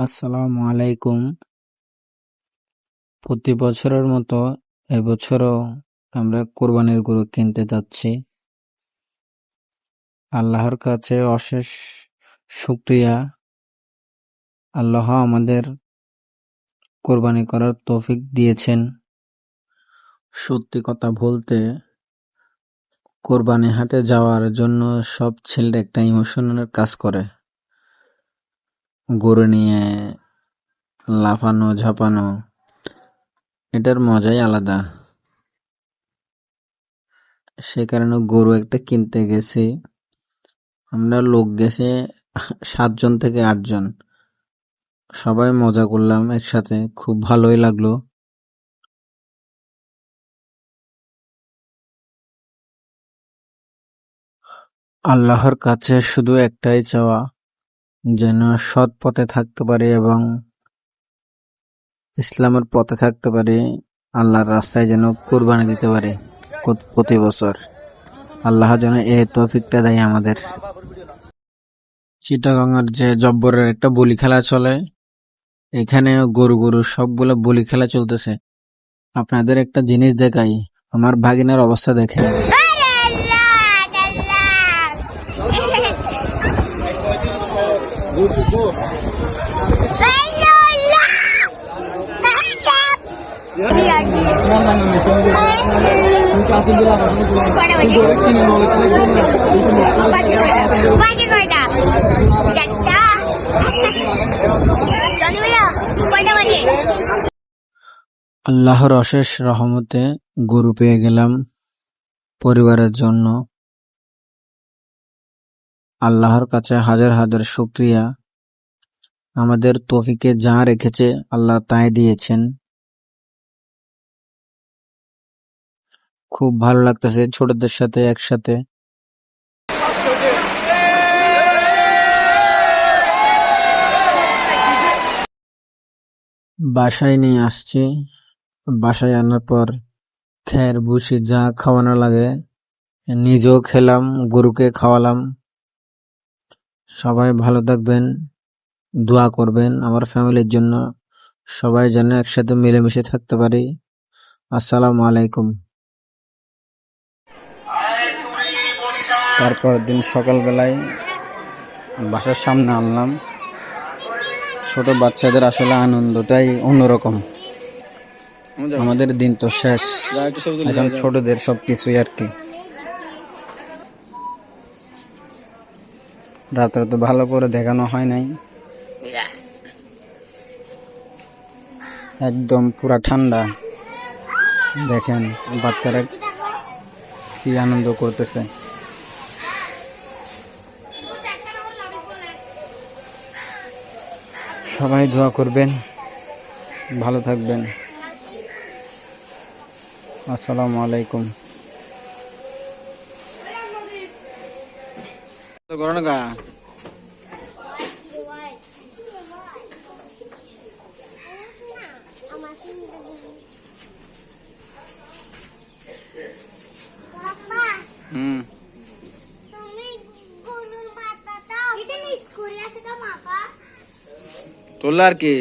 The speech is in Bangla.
আসসালামু আলাইকুম। প্রতি বছরের মতো এবছরও আমরা কোরবানির গরু কিনতে যাচ্ছি। আল্লাহর কাছে অশেষ শুকরিয়া, আল্লাহ আমাদের কোরবানি করার তৌফিক দিয়েছেন। সত্যি কথা বলতে, কোরবানি হাটে যাওয়ার জন্য সব ছেলের একটা ইমোশনাল কাজ করে। গরু নিয়ে লাফানো ঝাঁপানো, এটার মজাই আলাদা। সে কারণে গরু একটা কিনতে গেছি। আমরা লোক গেছে 7 জন থেকে 8 জন। সবাই মজা করলাম একসাথে, খুব ভালোই লাগলো। আল্লাহর কাছে শুধু একটাই চাওয়া, যেন সৎ পথে থাকতে পারি এবং ইসলামের পথে থাকতে পারি। আল্লাহর রাস্তায় যেন কুরবানি দিতে পারি প্রতি বছর। আল্লাহ যেন এই তৌফিকটা দেয় আমাদের। চিটাগাঙের যে জব্বরের একটা বলি খেলা চলে, এখানে গরু সবগুলো বলি খেলা চলতেছে। আপনাদের একটা জিনিস দেখাই, আমার ভাগিনার অবস্থা দেখেন। আল্লাহর অশেষ রহমতে গরু পেয়ে গেলাম পরিবারের জন্য। আল্লাহর কাছে হাজার হাজার শুকরিয়া। আমাদের তৌফিকে যা রেখেছে আল্লাহ তাই দিয়েছেন। খুব ভালো লাগতেছে ছোটদের সাথে একসাথে। বাসায় নিয়ে আসছি। বাসায় আনার পর খের ভুসি যা খাওয়ানো লাগে নিজেও খেলাম, গরুকে খাওয়ালাম। সবাই ভালো থাকবেন, দোয়া করবেন আমার ফ্যামিলির জন্য, সবাই যেন একসাথে মিলেমিশে থাকতে পারি। আসসালামু আলাইকুম। তারপর দিন সকালবেলায় বাসার সামনে আনলাম। ছোট বাচ্চাদের আসলে আনন্দটাই অন্যরকম। আমাদের দিন তো শেষ, এখন ছোটদের সবকিছুই আর কি। রাত্রে তো ভালো করে দেখানো হয় নাই, একদম পুরা ঠান্ডা। দেখেন বাচ্চারা কি আনন্দ করতেছে। সবাই দোয়া করবেন, ভালো থাকবেন। আসসালামু আলাইকুম। তোলা আর কি।